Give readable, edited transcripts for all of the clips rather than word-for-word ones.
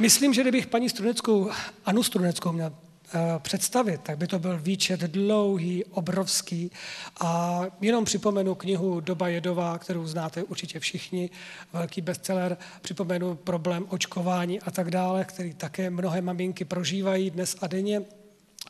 Myslím, že kdybych paní Struneckou, Annu Struneckou měl představit, tak by to byl výčet dlouhý, obrovský. A jenom připomenu knihu Doba jedová, kterou znáte určitě všichni, velký bestseller, připomenu problém očkování a tak dále, který také mnohé maminky prožívají dnes a denně.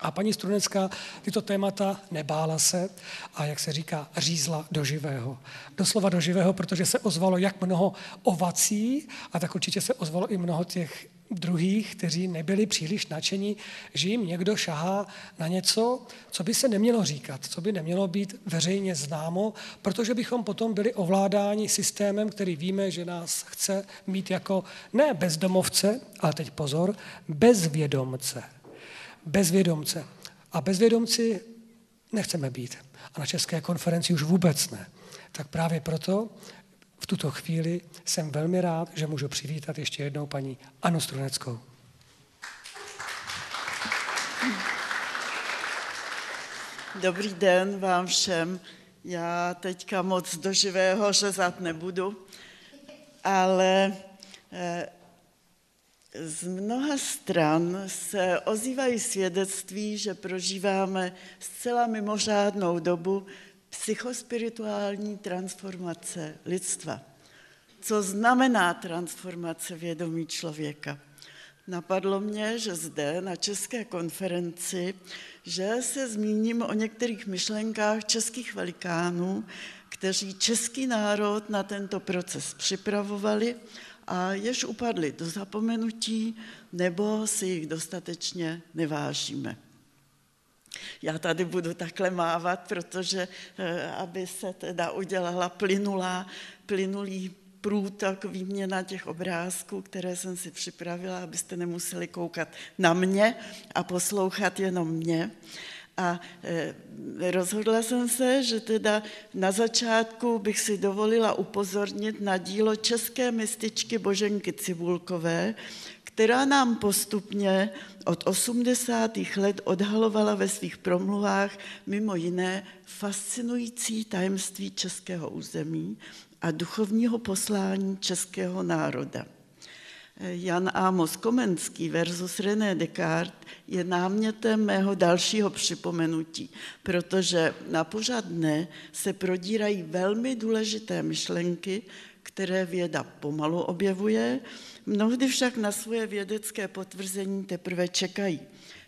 A paní Strunecká tyto témata nebála se a, jak se říká, řízla do živého. Doslova do živého, protože se ozvalo jak mnoho ovací, a tak určitě se ozvalo i mnoho těch druhých, kteří nebyli příliš nadšení, že jim někdo šahá na něco, co by se nemělo říkat, co by nemělo být veřejně známo, protože bychom potom byli ovládáni systémem, který víme, že nás chce mít jako ne bezdomovce, ale teď pozor, bezvědomce. Bezvědomce. A bezvědomci nechceme být. A na České konferenci už vůbec ne. Tak právě proto v tuto chvíli jsem velmi rád, že můžu přivítat ještě jednou paní Annu Struneckou. Dobrý den vám všem. Já teďka moc do živého řezat nebudu, ale z mnoha stran se ozývají svědectví, že prožíváme zcela mimořádnou dobu psychospirituální transformace lidstva. Co znamená transformace vědomí člověka? Napadlo mě, že zde na České konferenci, že se zmíním o některých myšlenkách českých velikánů, kteří český národ na tento proces připravovali a jež upadli do zapomenutí, nebo si jich dostatečně nevážíme. Já tady budu takhle mávat, protože aby se teda udělala plynulý průtok, výměna těch obrázků, které jsem si připravila, abyste nemuseli koukat na mě a poslouchat jenom mě. A rozhodla jsem se, že teda na začátku bych si dovolila upozornit na dílo české mističky Boženky Cibulkové, která nám postupně od 80. let odhalovala ve svých promluvách mimo jiné fascinující tajemství českého území a duchovního poslání českého národa. Jan Amos Komenský versus René Descartes je námětem mého dalšího připomenutí, protože na pořad dne se prodírají velmi důležité myšlenky, které věda pomalu objevuje, mnohdy však na svoje vědecké potvrzení teprve čekají.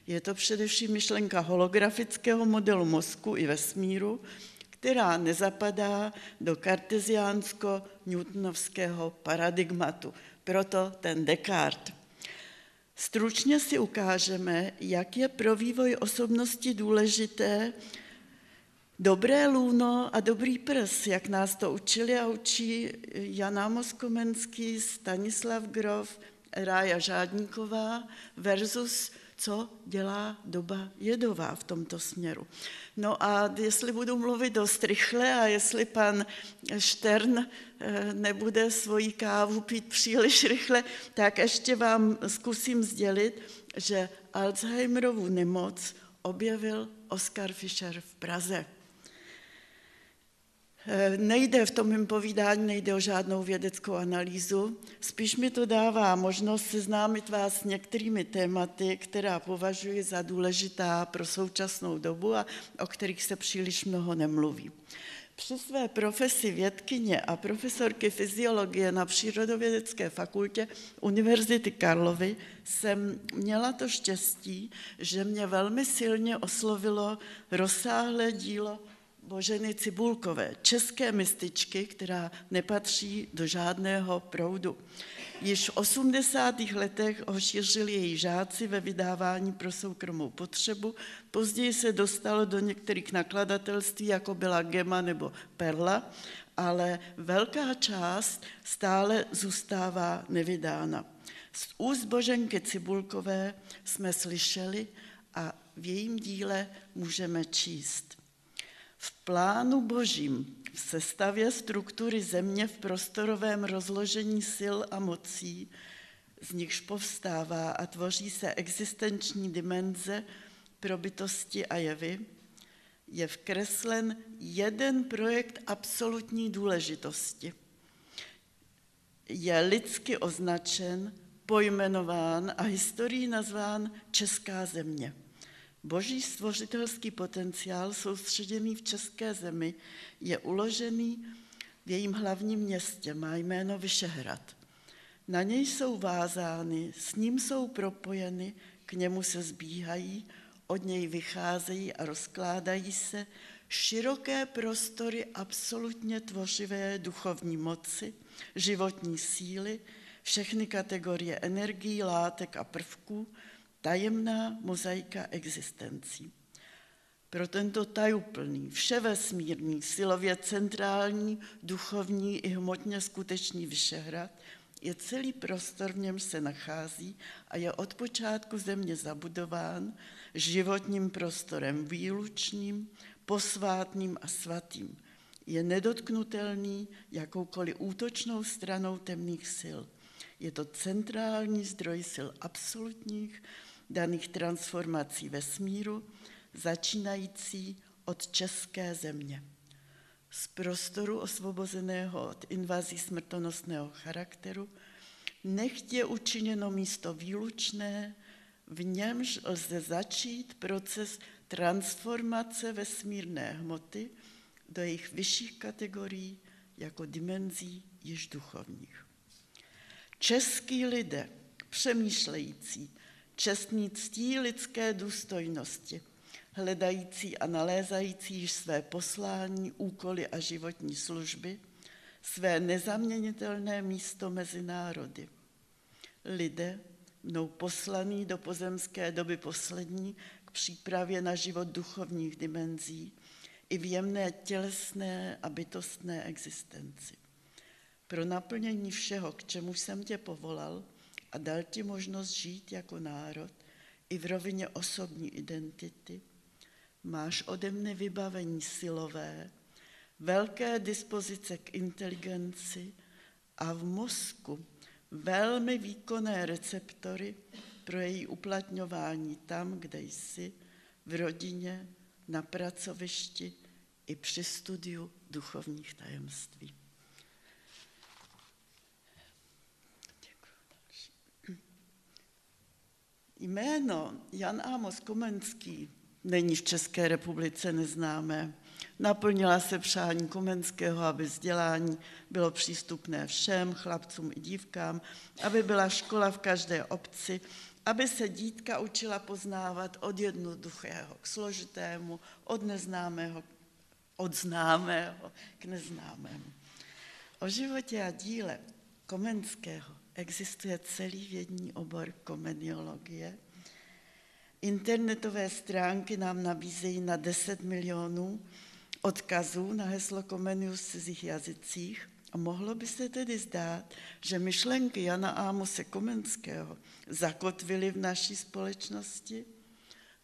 Je to především myšlenka holografického modelu mozku i vesmíru, která nezapadá do karteziánsko-newtonovského paradigmatu. Proto ten Descartes. Stručně si ukážeme, jak je pro vývoj osobnosti důležité dobré lůno a dobrý prs, jak nás to učili a učí Jan Amos Komenský, Stanislav Grof, Rája Žádníková versus co dělá doba jedová v tomto směru. No a jestli budu mluvit dost rychle a jestli pan Štern nebude svoji kávu pít příliš rychle, tak ještě vám zkusím sdělit, že Alzheimerovu nemoc objevil Oskar Fischer v Praze. Nejde v tom mém povídání, nejde o žádnou vědeckou analýzu, spíš mi to dává možnost seznámit vás s některými tématy, která považuji za důležitá pro současnou dobu a o kterých se příliš mnoho nemluví. Při své profesi vědkyně a profesorky fyziologie na Přírodovědecké fakultě Univerzity Karlovy jsem měla to štěstí, že mě velmi silně oslovilo rozsáhlé dílo Boženy Cibulkové, české mističky, která nepatří do žádného proudu. Již v 80. letech ho šířili její žáci ve vydávání pro soukromou potřebu, později se dostalo do některých nakladatelství, jako byla Gema nebo Perla, ale velká část stále zůstává nevydána. Z úst Boženky Cibulkové jsme slyšeli a v jejím díle můžeme číst. V plánu Božím, v sestavě struktury země v prostorovém rozložení sil a mocí, z nichž povstává a tvoří se existenční dimenze pro bytosti a jevy, je vkreslen jeden projekt absolutní důležitosti. Je lidsky označen pojmenován a historií nazván Česká země. Boží stvořitelský potenciál soustředěný v české zemi je uložený v jejím hlavním městě, má jméno Vyšehrad. Na něj jsou vázány, s ním jsou propojeny, k němu se zbíhají, od něj vycházejí a rozkládají se široké prostory absolutně tvořivé duchovní moci, životní síly, všechny kategorie energií, látek a prvků, tajemná mozaika existencí. Pro tento tajuplný, vševesmírný, silově centrální, duchovní i hmotně skutečný Vyšehrad je celý prostor, v němž se nachází a je od počátku země zabudován životním prostorem výlučným, posvátným a svatým. Je nedotknutelný jakoukoliv útočnou stranou temných sil. Je to centrální zdroj sil absolutních, daných transformací vesmíru, začínající od české země. Z prostoru osvobozeného od invazí smrtonosného charakteru nechť je učiněno místo výlučné, v němž lze začít proces transformace vesmírné hmoty do jejich vyšších kategorií jako dimenzí již duchovních. Český lidé, přemýšlející, čestní ctí lidské důstojnosti, hledající a nalézající již své poslání, úkoly a životní služby, své nezaměnitelné místo mezi národy. Lidé, mnou poslaný do pozemské doby poslední k přípravě na život duchovních dimenzí i v jemné tělesné a bytostné existenci. Pro naplnění všeho, k čemu jsem tě povolal a dal ti možnost žít jako národ i v rovině osobní identity, máš ode mne vybavení silové, velké dispozice k inteligenci a v mozku velmi výkonné receptory pro její uplatňování tam, kde jsi, v rodině, na pracovišti i při studiu duchovních tajemství. Jméno Jan Amos Komenský není v České republice neznámé. Naplnila se přání Komenského, aby vzdělání bylo přístupné všem, chlapcům i dívkám, aby byla škola v každé obci, aby se dítka učila poznávat od jednoduchého k složitému, od známého k neznámému. O životě a díle Komenského existuje celý vědní obor komeniologie. Internetové stránky nám nabízejí na 10 milionů odkazů na heslo Comenius v cizích jazycích a mohlo by se tedy zdát, že myšlenky Jana Amose Komenského zakotvily v naší společnosti,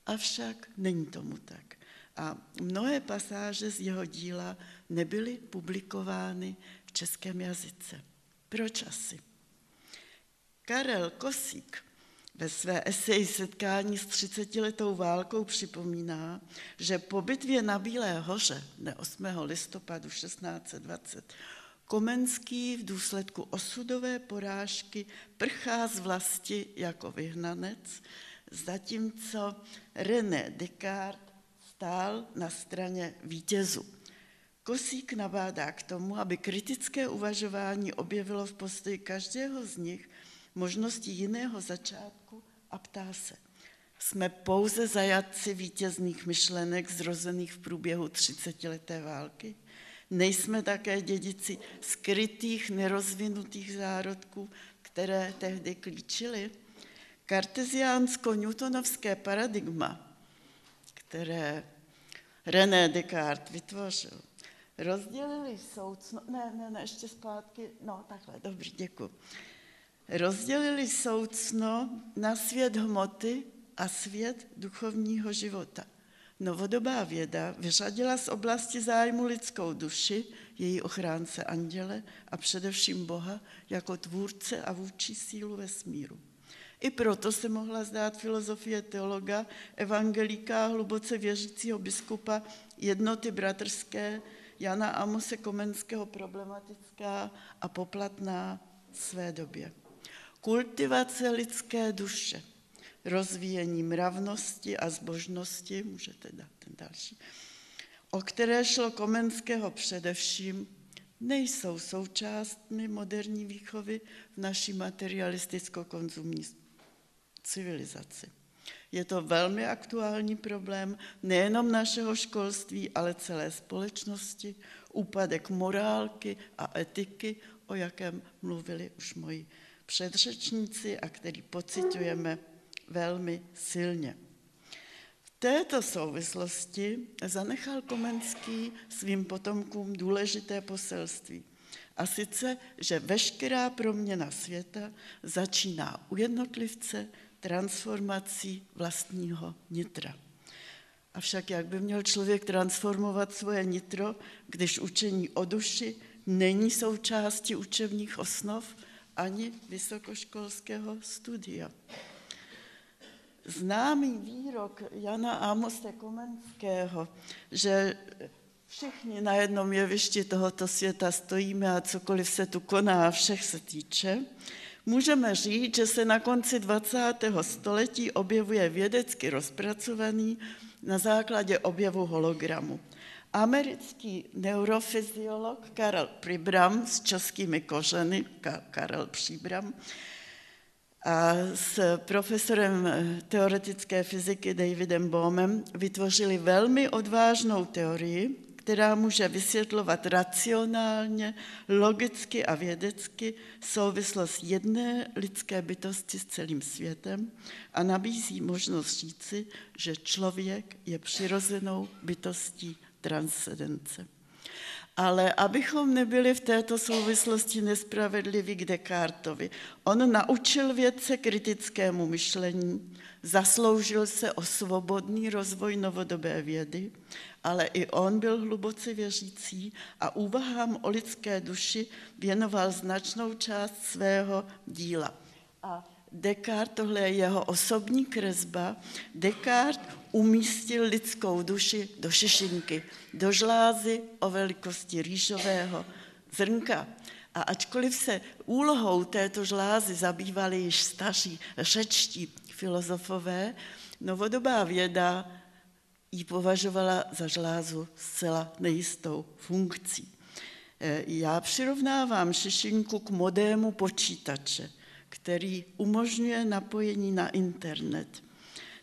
avšak není tomu tak. A mnohé pasáže z jeho díla nebyly publikovány v českém jazyce. Proč asi? Karel Kosík ve své eseji Setkání s 30letou válkou připomíná, že po bitvě na Bílé hoře dne 8. listopadu 1620 Komenský v důsledku osudové porážky prchá z vlasti jako vyhnanec, zatímco René Descartes stál na straně vítězů. Kosík nabádá k tomu, aby kritické uvažování objevilo v postoji každého z nich možnosti jiného začátku a ptá se. Jsme pouze zajatci vítězných myšlenek zrozených v průběhu 30leté války? Nejsme také dědici skrytých, nerozvinutých zárodků, které tehdy klíčily? Karteziánsko-newtonovské paradigma, které René Descartes vytvořil, rozdělili soucno... ještě zpátky, takhle, dobrý, děkuji. Rozdělili soucno na svět hmoty a svět duchovního života. Novodobá věda vyřadila z oblasti zájmu lidskou duši, její ochránce anděle a především Boha jako tvůrce a vůdčí sílu vesmíru. I proto se mohla zdát filozofie teologa, evangelíka, hluboce věřícího biskupa jednoty bratrské Jana Amose Komenského problematická a poplatná své době. kultivace lidské duše, rozvíjení mravnosti a zbožnosti, můžete dát ten další, o které šlo Komenského především, nejsou součástmi moderní výchovy v naší materialisticko-konzumní civilizaci. Je to velmi aktuální problém nejenom našeho školství, ale celé společnosti, úpadek morálky a etiky, o jakém mluvili už moji předřečníci a který pociťujeme velmi silně. V této souvislosti zanechal Komenský svým potomkům důležité poselství. A sice, že veškerá proměna světa začíná u jednotlivce transformací vlastního nitra. Avšak jak by měl člověk transformovat svoje nitro, když učení o duši není součástí učebních osnov ani vysokoškolského studia? Známý výrok Jana Amose Komenského, že všichni na jednom jevišti tohoto světa stojíme a cokoliv se tu koná, všech se týče, můžeme říct, že se na konci 20. století objevuje vědecky rozpracovaný na základě objevu hologramu. Americký neurofyziolog Karel Příbram s českými kořeny, Karel Příbram, a s profesorem teoretické fyziky Davidem Bohmem vytvořili velmi odvážnou teorii, která může vysvětlovat racionálně, logicky a vědecky souvislost jedné lidské bytosti s celým světem a nabízí možnost říci, že člověk je přirozenou bytostí transcendence. Ale abychom nebyli v této souvislosti nespravedliví k Descartovi, on naučil vědce kritickému myšlení, zasloužil se o svobodný rozvoj novodobé vědy, ale i on byl hluboce věřící a úvahám o lidské duši věnoval značnou část svého díla. A Descartes, tohle je jeho osobní kresba, Descartes umístil lidskou duši do šišinky, do žlázy o velikosti rýžového zrnka. A ačkoliv se úlohou této žlázy zabývali již staří řečtí filozofové, novodobá věda ji považovala za žlázu zcela nejistou funkcí. Já přirovnávám šišinku k modému počítače, který umožňuje napojení na internet.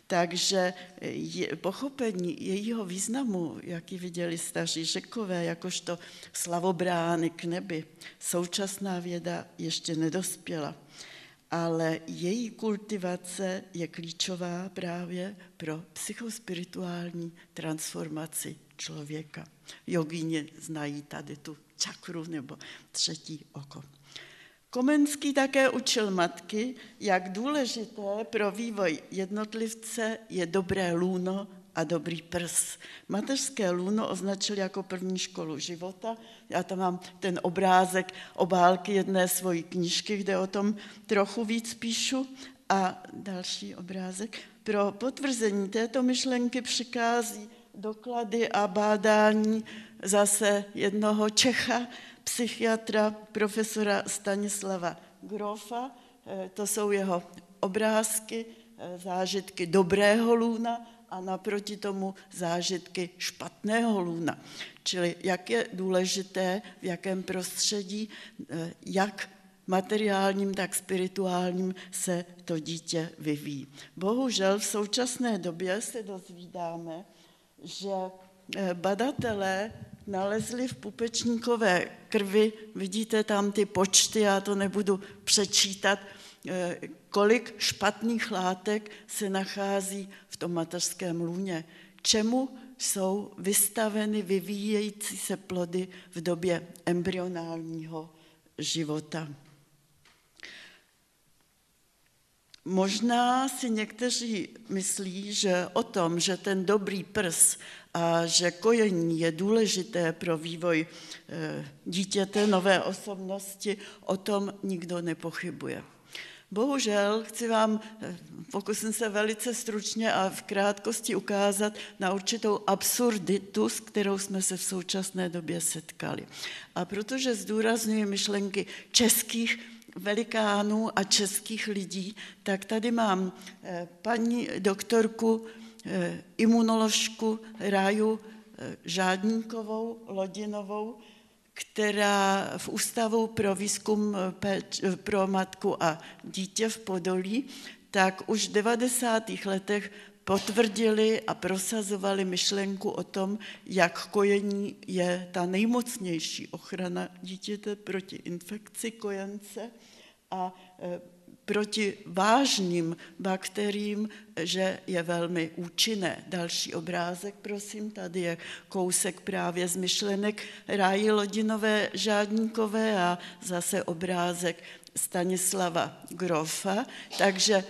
Takže pochopení jejího významu, jak ji viděli staří Řekové, jakožto slavobrány k nebi, současná věda ještě nedospěla. Ale její kultivace je klíčová právě pro psychospirituální transformaci člověka. Jogíni znají tady tu čakru nebo třetí oko. Komenský také učil matky, jak důležité pro vývoj jednotlivce je dobré lůno a dobrý prs. Mateřské lůno označil jako první školu života. Já tam mám ten obrázek obálky jedné svojí knížky, kde o tom trochu víc píšu. A další obrázek. Pro potvrzení této myšlenky přikází doklady a bádání zase jednoho Čecha, psychiatra, profesora Stanislava Grofa. To jsou jeho obrázky, zážitky dobrého lůna a naproti tomu zážitky špatného lůna. Čili jak je důležité, v jakém prostředí, jak materiálním, tak spirituálním se to dítě vyvíjí. Bohužel v současné době se dozvídáme, že badatelé nalezli v pupečníkové krvi, vidíte tam ty počty, já to nebudu přečítat, kolik špatných látek se nachází v tom mateřském lůně. Čemu jsou vystaveny vyvíjející se plody v době embryonálního života. Možná si někteří myslí, že o tom, že ten dobrý prs a že kojení je důležité pro vývoj dítěte, nové osobnosti, o tom nikdo nepochybuje. Bohužel pokusím se velice stručně a v krátkosti ukázat na určitou absurditu, s kterou jsme se v současné době setkali. A protože zdůrazňuji myšlenky českých velikánů a českých lidí, tak tady mám paní doktorku, imunoložku Ráju Žádníkovou Lodinovou, která v Ústavu pro výzkum pro matku a dítě v Podolí, tak už v 90. letech potvrdili a prosazovali myšlenku o tom, jak kojení je ta nejmocnější ochrana dítěte proti infekci kojence a proti vážným bakteriím, že je velmi účinné. Další obrázek, prosím, tady je kousek právě z myšlenek Ráji Lodinové Žádníkové a zase obrázek Stanislava Grofa. Takže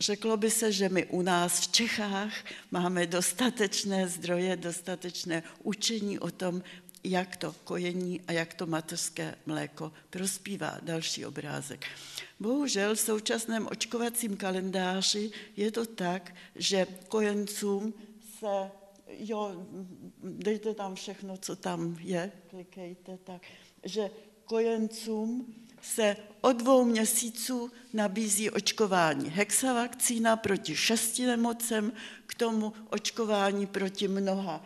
řeklo by se, že my u nás v Čechách máme dostatečné zdroje, dostatečné učení o tom, jak to kojení a jak to mateřské mléko prospívá. Další obrázek. Bohužel v současném očkovacím kalendáři je to tak, že kojencům se, dejte tam všechno, co tam je, klikejte tak, že kojencům se od 2 měsíců nabízí očkování hexavakcína proti 6 nemocem, k tomu očkování proti mnoha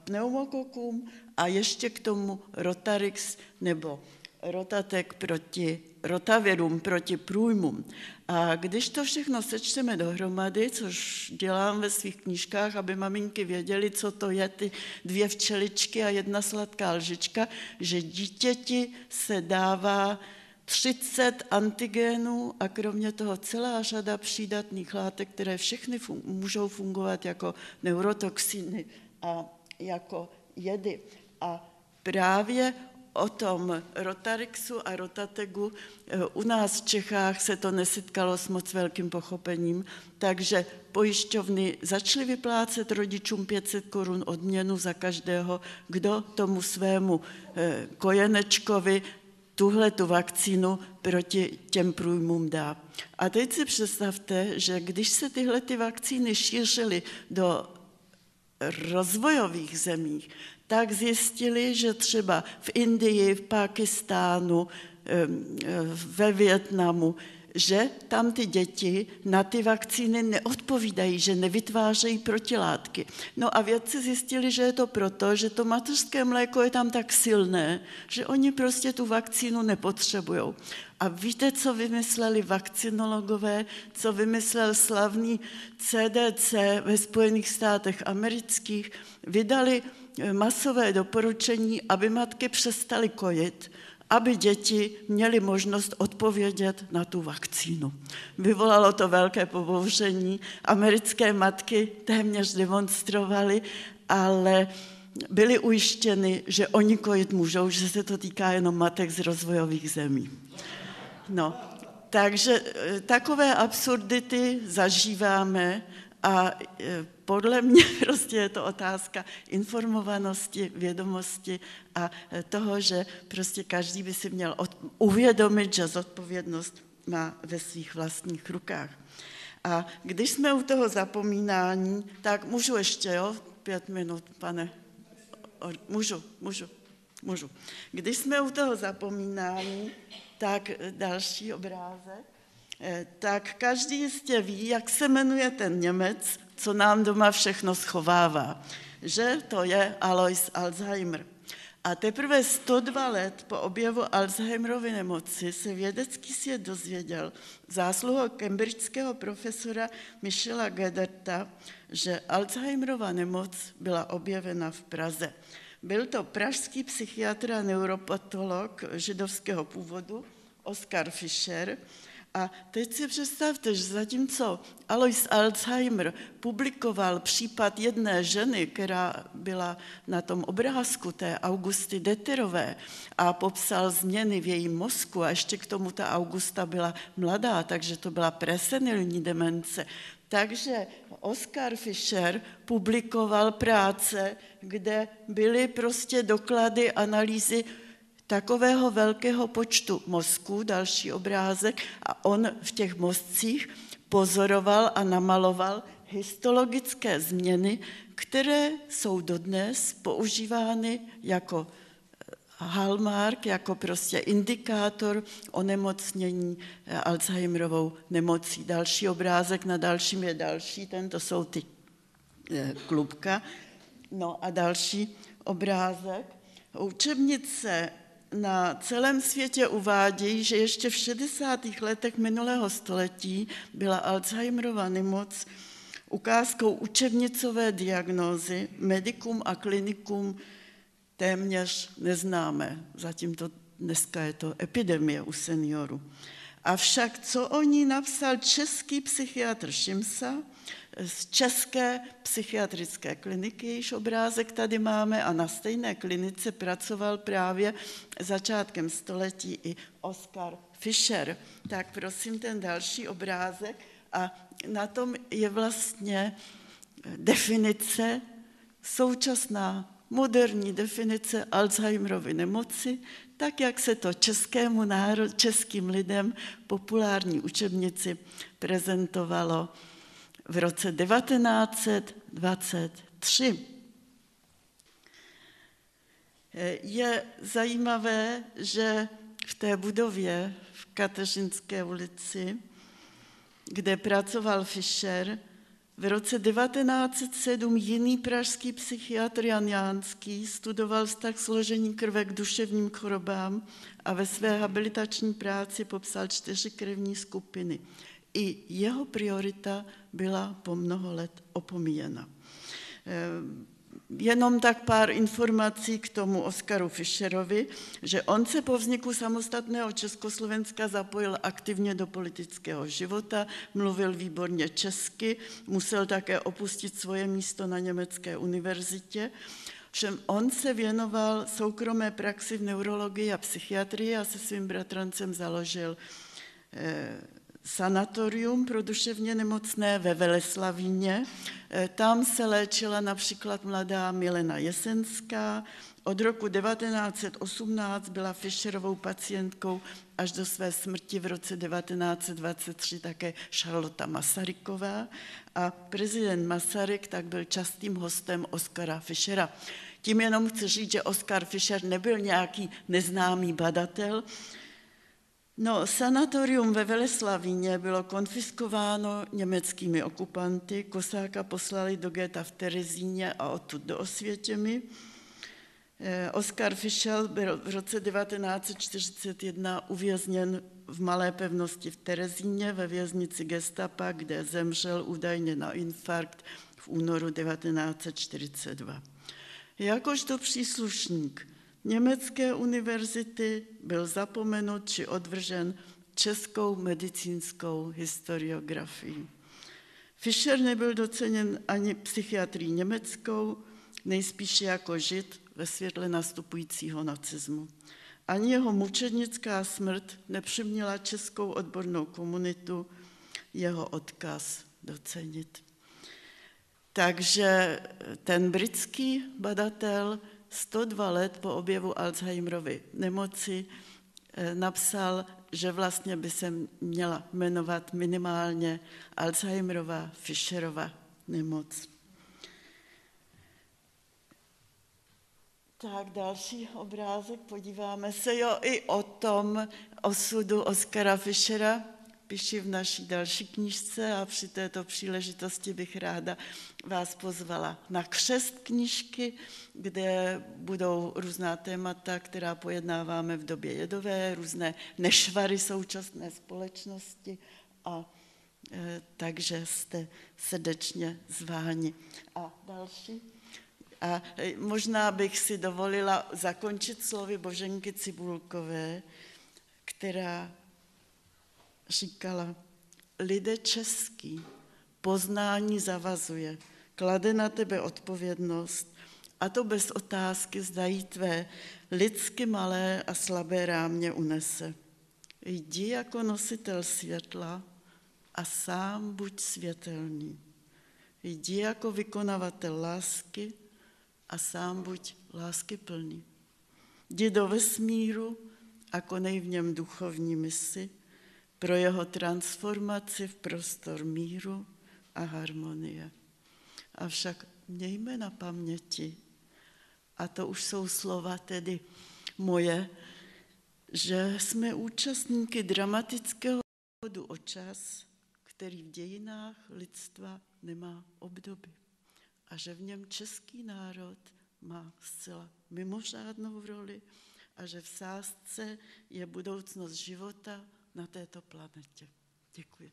pneumokokům a ještě k tomu Rotarix nebo Rotatek proti rotavirům, proti průjmům. A když to všechno sečteme dohromady, což dělám ve svých knížkách, aby maminky věděly, co to je, ty 2 včeličky a 1 sladká lžička, že dítěti se dává 30 antigénů a kromě toho celá řada přídatných látek, které všechny můžou fungovat jako neurotoxiny a jako jedy. A právě o tom Rotarixu a Rotategu u nás v Čechách se to nesetkalo s moc velkým pochopením, takže pojišťovny začaly vyplácet rodičům 500 korun odměnu za každého, kdo tomu svému kojenečkovi tuhletu vakcínu proti těm průjmům dá. A teď si představte, že když se tyhle ty vakcíny šířily do rozvojových zemích, tak zjistili, že třeba v Indii, v Pákistánu, ve Vietnamu, že tam ty děti na ty vakcíny neodpovídají, že nevytvářejí protilátky. No a vědci zjistili, že je to proto, že to mateřské mléko je tam tak silné, že oni prostě tu vakcínu nepotřebujou. A víte, co vymysleli vakcinologové, co vymyslel slavný CDC ve Spojených státech amerických? Vydali masové doporučení, aby matky přestaly kojit, aby děti měly možnost odpovědět na tu vakcínu. Vyvolalo to velké pobouření, americké matky téměř demonstrovaly, ale byly ujištěny, že oni kojit můžou, že se to týká jenom matek z rozvojových zemí. No, takže takové absurdity zažíváme a podle mě prostě je to otázka informovanosti, vědomosti a toho, že prostě každý by si měl uvědomit, že zodpovědnost má ve svých vlastních rukách. A když jsme u toho zapomínání, tak můžu ještě, 5 minut, pane, můžu. Když jsme u toho zapomínání, tak další obrázek, tak každý jistě ví, jak se jmenuje ten Němec, co nám doma všechno schovává, že to je Alois Alzheimer. A teprve 102 let po objevu Alzheimerovy nemoci se vědecký svět dozvěděl zásluhou cambridgeského profesora Michela Gederta, že Alzheimerova nemoc byla objevena v Praze. Byl to pražský psychiatr a neuropatolog židovského původu Oskar Fischer. A teď si představte, že zatímco Alois Alzheimer publikoval případ jedné ženy, která byla na tom obrázku té Augusty Detterové a popsal změny v jejím mozku a ještě k tomu ta Augusta byla mladá, takže to byla presenilní demence. Takže Oskar Fischer publikoval práce, kde byly prostě doklady, analýzy takového velkého počtu mozků, další obrázek, a on v těch mozcích pozoroval a namaloval histologické změny, které jsou dodnes používány jako hallmark, jako prostě indikátor onemocnění Alzheimerovou nemocí. Další obrázek, na dalším je další, tento jsou ty klubka. No a další obrázek. Učebnice na celém světě uvádějí, že ještě v 60. letech minulého století byla Alzheimerova nemoc ukázkou učebnicové diagnózy, medikum a klinikum téměř neznáme. Zatím to dneska je to epidemie u seniorů. Avšak co o ní napsal český psychiatr Šimsa z České psychiatrické kliniky, jejíž obrázek tady máme, a na stejné klinice pracoval právě začátkem století i Oskar Fischer. Tak prosím ten další obrázek, a na tom je vlastně definice, současná moderní definice Alzheimerovy nemoci, tak jak se to českým lidem populární učebnici prezentovalo v roce 1923. Je zajímavé, že v té budově v Kateřinské ulici, kde pracoval Fischer, v roce 1907 jiný pražský psychiatr Jan Jánský studoval vztah složení krve k duševním chorobám a ve své habilitační práci popsal 4 krevní skupiny. I jeho priorita byla po mnoho let opomíjena. Jenom tak pár informací k tomu Oskaru Fischerovi, že on se po vzniku samostatného Československa zapojil aktivně do politického života, mluvil výborně česky, musel také opustit svoje místo na německé univerzitě. Všem on se věnoval soukromé praxi v neurologii a psychiatrii a se svým bratrancem založil sanatorium pro duševně nemocné ve Veleslavíně. Tam se léčila například mladá Milena Jesenská. Od roku 1918 byla Fischerovou pacientkou až do své smrti v roce 1923 také Charlotta Masaryková. A prezident Masaryk tak byl častým hostem Oskara Fischera. Tím jenom chci říct, že Oskar Fischer nebyl nějaký neznámý badatel. No, sanatorium ve Veleslavíně bylo konfiskováno německými okupanty, Kosáka poslali do geta v Terezíně a odtud do Osvětimi. Oskar Fischer byl v roce 1941 uvězněn v malé pevnosti v Terezíně ve věznici gestapa, kde zemřel údajně na infarkt v únoru 1942. Jakožto příslušník německé univerzity byl zapomenut či odvržen českou medicínskou historiografií. Fischer nebyl doceněn ani psychiatrií německou, nejspíše jako žid ve světle nastupujícího nacismu. Ani jeho mučednická smrt nepřiměla českou odbornou komunitu jeho odkaz docenit. Takže ten britský badatel 102 let po objevu Alzheimerovy nemoci napsal, že vlastně by se měla jmenovat minimálně Alzheimerova Fischerova nemoc. Tak další obrázek, podíváme se, i o tom osudu Oskara Fischera píši v naší další knížce a při této příležitosti bych ráda vás pozvala na křest knížky, kde budou různá témata, která pojednáváme v době jedové, různé nešvary současné společnosti, a takže jste srdečně zváni. A další. A možná bych si dovolila zakončit slovy Boženky Cibulkové, která říkala: lidé český, poznání zavazuje, klade na tebe odpovědnost, a to bez otázky, zda jí tvé lidsky malé a slabé rámě unese. Jdi jako nositel světla a sám buď světelný. Jdi jako vykonavatel lásky a sám buď láskyplný. Jdi do vesmíru a konej v něm duchovní misi pro jeho transformaci v prostor míru a harmonie. Avšak mějme na paměti, a to už jsou slova tedy moje, že jsme účastníky dramatického pochodu o čas, který v dějinách lidstva nemá obdoby. A že v něm český národ má zcela mimořádnou roli a že v sázce je budoucnost života na této planetě. Děkuji.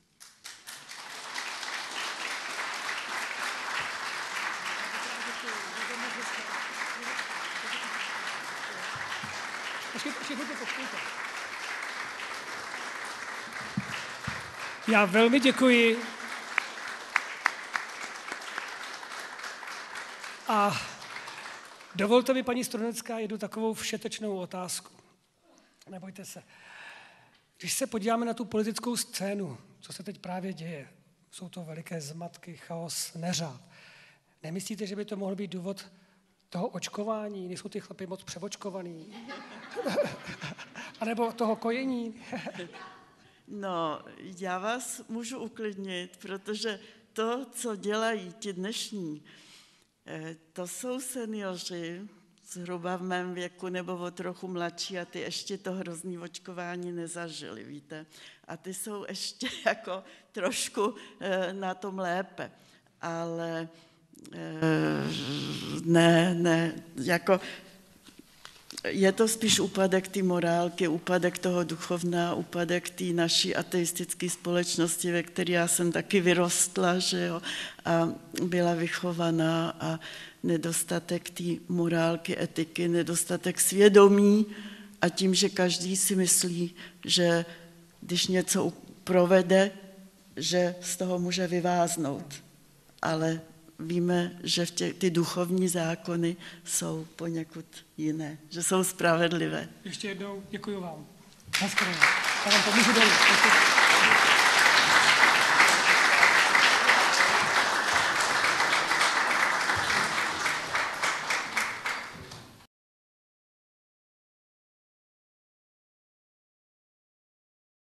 Já velmi děkuji. A dovolte mi, paní Strunecká, jednu takovou všetečnou otázku. Nebojte se. Když se podíváme na tu politickou scénu, co se teď právě děje, jsou to veliké zmatky, chaos, neřád. Nemyslíte, že by to mohl být důvod toho očkování? Nejsou ty chlapi moc převočkovaný? A nebo toho kojení? No, já vás můžu uklidnit, protože to, co dělají ti dnešní, to jsou seniori, zhruba v mém věku nebo o trochu mladší a ty ještě to hrozný očkování nezažili, víte. A ty jsou ještě jako trošku na tom lépe. Ale ne, jako je to spíš úpadek té morálky, úpadek toho duchovna, úpadek té naší ateistické společnosti, ve které já jsem taky vyrostla, že jo, a byla vychovaná a nedostatek té morálky, etiky, nedostatek svědomí a tím, že každý si myslí, že když něco provede, že z toho může vyváznout. Ale víme, že ty duchovní zákony jsou poněkud jiné, že jsou spravedlivé. Ještě jednou děkuji vám. Naschledanou. Já vám pomůžu dolů.